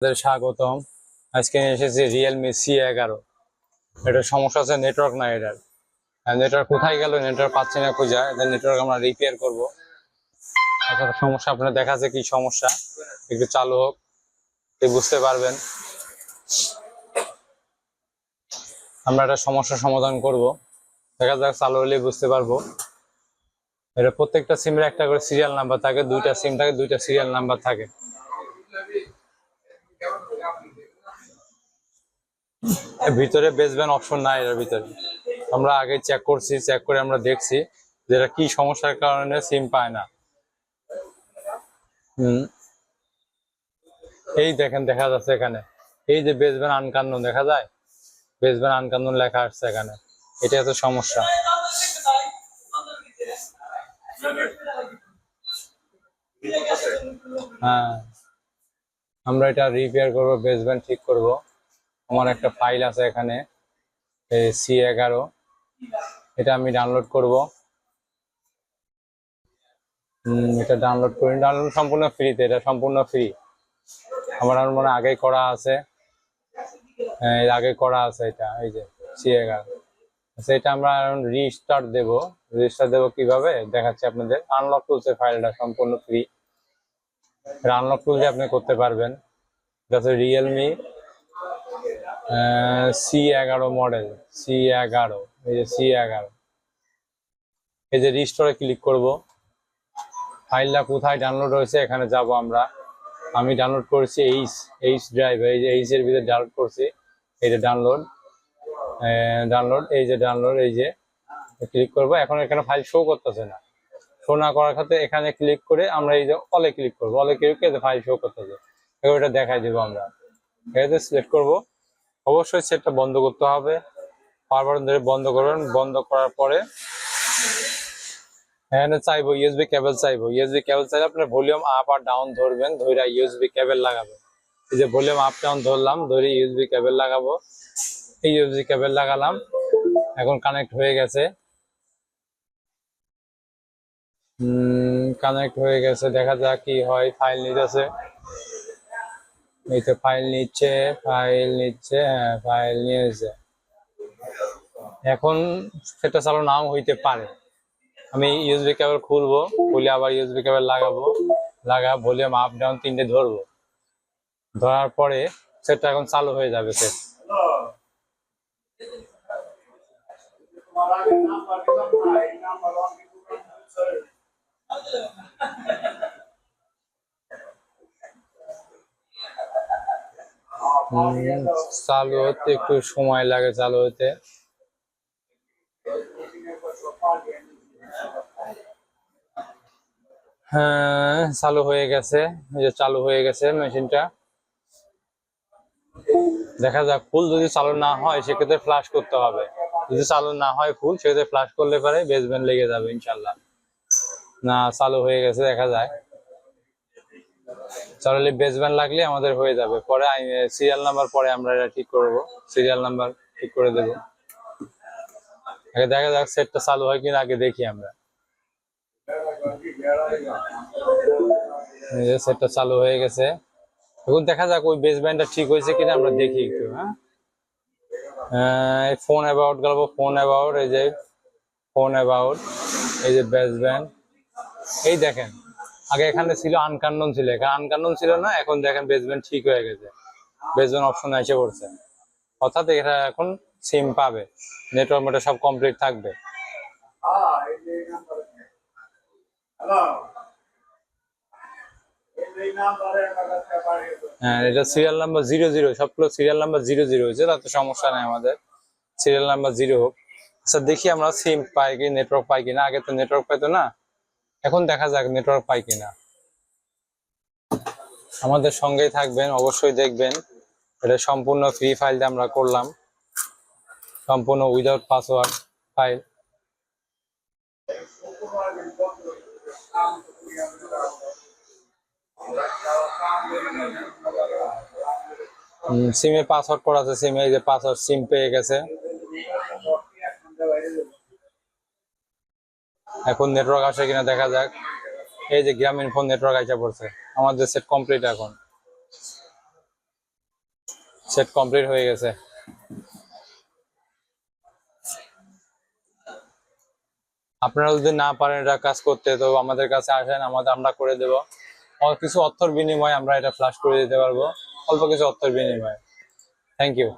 স্বাগতম। আজকে নিয়ে এসেছি রিয়েলমি C11। এটা সমস্যা আছে, নেটওয়ার্ক নাই এটার। নেটওয়ার্ক কোথায় গেল, নেটওয়ার্ক পাচ্ছি না খুঁজে। এটা নেটওয়ার্ক আমরা রিপেয়ার করবো। আচ্ছা, সমস্যা আপনার দেখা যাচ্ছে কি সমস্যা, একটু চালু হোক বুঝতে পারবেন। আমরা একটা সমস্যার সমাধান করব, দেখা যাক চালু হলে বুঝতে পারবো। এটা প্রত্যেকটা সিমের একটা করে সিরিয়াল নাম্বার থাকে, দুইটা সিম থাকে, দুইটা সিরিয়াল নাম্বার থাকে। ভিতরে বেসব্যান্ড অপশন নাই এর ভিতরে। আমরা আগে চেক করছি, চেক করে আমরা দেখছি যে এটা কি সমস্যার কারণে সিম পায় না। এই দেখেন, দেখা যাচ্ছে এখানে এই যে বেসব্যান্ড আনকানোন দেখা যায়, বেসব্যান্ড আনকানোন লেখা আসছে এখানে। এটা এত সমস্যা। হ্যাঁ, আমরা এটা রিপেয়ার করবো, বেসব্যান্ড ঠিক করব। আমার একটা ফাইল আছে এখানে C11, এটা আমি ডাউনলোড করব। এটা ডাউনলোড করি, ডাউনলোড সম্পূর্ণ ফ্রিতে, এটা সম্পূর্ণ ফ্রি। আমার মনে আগেই করা আছে, আগে করা আছে এটা, এই যে C11। আচ্ছা, এটা আমরা রিস্টার্ট দেব। রিস্টার্ট দেবো কিভাবে দেখাচ্ছি আপনাদের। আনলক টুলসের ফাইলটা সম্পূর্ণ ফ্রি, আনলক টুল দিয়ে আপনি করতে পারবেন। এটা হচ্ছে রিয়েলমি C11 মডেল, C11, এই যে C11। এই যে রিস্টোরে ক্লিক করব, ফাইলটা কোথায় ডাউনলোড হয়েছে এখানে যাব আমরা। আমি ডাউনলোড করেছি এইচ ড্রাইভ, এই যে এইচ এর ভিতরে ডাউনলোড করছি। এই যে ডাউনলোড, এই যে ডাউনলোড, এই যে ক্লিক করব। এখন এখানে ফাইল শো করতেছে না, শো না করার ক্ষেত্রে এখানে ক্লিক করে আমরা এই যে অলে ক্লিক করবো, অলে ক্লিক করে ফাইল শো করতেছে, এটা দেখাই দেবো আমরা। এটাতে সিলেক্ট করব। অবশ্যই সেটটা বন্ধ করতে হবে, বারবার ধরে বন্ধ করবেন। বন্ধ করার পরে এখানে চাইবো ইউএসবি কেবল, চাইবো ইউএসবি কেবল চাইলে আপনার ভলিউম আপ আর ডাউন ধরবেন, ধরে ইউএসবি কেবল লাগাবেন। এই যে ভলিউম আপ ডাউন ধরলাম, ধরে ইউএসবি কেবল লাগাবো। এই ইউএসবি কেবল লাগালাম, এখন কানেক্ট হয়ে গেছে। কানেক্ট হয়ে গেছে, দেখা যাক কি হয়। ফাইল নিতেছে, এই তো ফাইল নিচ্ছে, হ্যাঁ ফাইল নিয়েছে। এখন সেটা চালু নাও হইতে পারে। আমি ইউএসবি কেবল খুলবো, খুলে আবার ইউএসবি কেবল লাগাবো, ভলিউম আপ ডাউন তিনটে ধরবো। ধরার পরে সেটা এখন চালু হয়ে যাবে। সেট চালু হতে একটু সময় লাগে, চালু হতে। হ্যাঁ, চালু হয়ে গেছে, এই যে চালু হয়ে গেছে মেশিনটা। দেখা যাক, ফুল যদি চালু না হয় সেক্ষেত্রে ফ্লাশ করতে হবে। যদি চালু না হয় ফুল, সেক্ষেত্রে ফ্লাশ করলে পারে বেসব্যান্ড লেগে যাবে ইনশাল্লাহ। না, চালু হয়ে গেছে দেখা যায়। চালু বেসব্যান্ড লাগলে আমাদের হয়ে যাবে। পরে সিরিয়াল নাম্বার পরে আমরা এটা ঠিক করব, সিরিয়াল নাম্বার ঠিক করে দেব। আগে দেখা যাক সেটটা চালু হয় কিনা, আগে দেখি আমরা। সেটটা চালু হয়ে গেছে, এখন দেখা যাক ওই বেসব্যান্ডটা ঠিক হয়েছে কিনা আমরা দেখি একটু। হ্যাঁ, ফোন অ্যাবাউট গেল, ফোন অ্যাবাউট, এই যে ফোন অ্যাবাউট, এই যে বেসব্যান্ড। এই দেখেন, আগে এখানে ছিল আনকানোন ছিল, এখানে আনকানোন ছিল না, এখন দেখেন বেসব্যান্ড ঠিক হয়ে গেছে, বেসব্যান্ড অপশন এসে পড়ছে। অর্থাৎ এটা এখন সিম পাবে, নেটওয়ার্ক মোটে সব কমপ্লিট থাকবে। হ্যাঁ, এটা সিরিয়াল নাম্বার 00, সবগুলো সিরিয়াল নাম্বার 00 হয়েছে, তাতে সমস্যা নাই আমাদের। সিরিয়াল নাম্বার 0 হোক। আচ্ছা, দেখি আমরা সিম পাই কি, নেটওয়ার্ক পাই কিনা। আগে তো নেটওয়ার্ক পাইতো না, এখন দেখা যাক নেটওয়ার্ক পাই কিনা। আমাদের সঙ্গেই থাকবেন, অবশ্যই দেখবেন। এটা সম্পূর্ণ ফ্রি ফাইল দিয়ে আমরা করলাম, সম্পূর্ণ উইদাউট পাসওয়ার্ড ফাইল। সিমে পাসওয়ার্ড করা আছে, সিমে এই যে পাসওয়ার্ড, সিম পেয়ে গেছে। এখন নেটওয়ার্ক আসে কিনা দেখা যাক। এই যে গ্রামীণ ফোন নেটওয়ার্ক আইসা পড়ছে, আমাদের সেট কমপ্লিট এখন। সেট কমপ্লিট হয়ে গেছে। আপনারা যদি না পারেন এটা কাজ করতে, তো আমাদের কাছে আসেন, আমরা করে দেবো। কিছু অর্থের বিনিময়ে আমরা এটা ফ্লাশ করে দিতে পারবো, অল্প কিছু অর্থের বিনিময়ে। Thank you.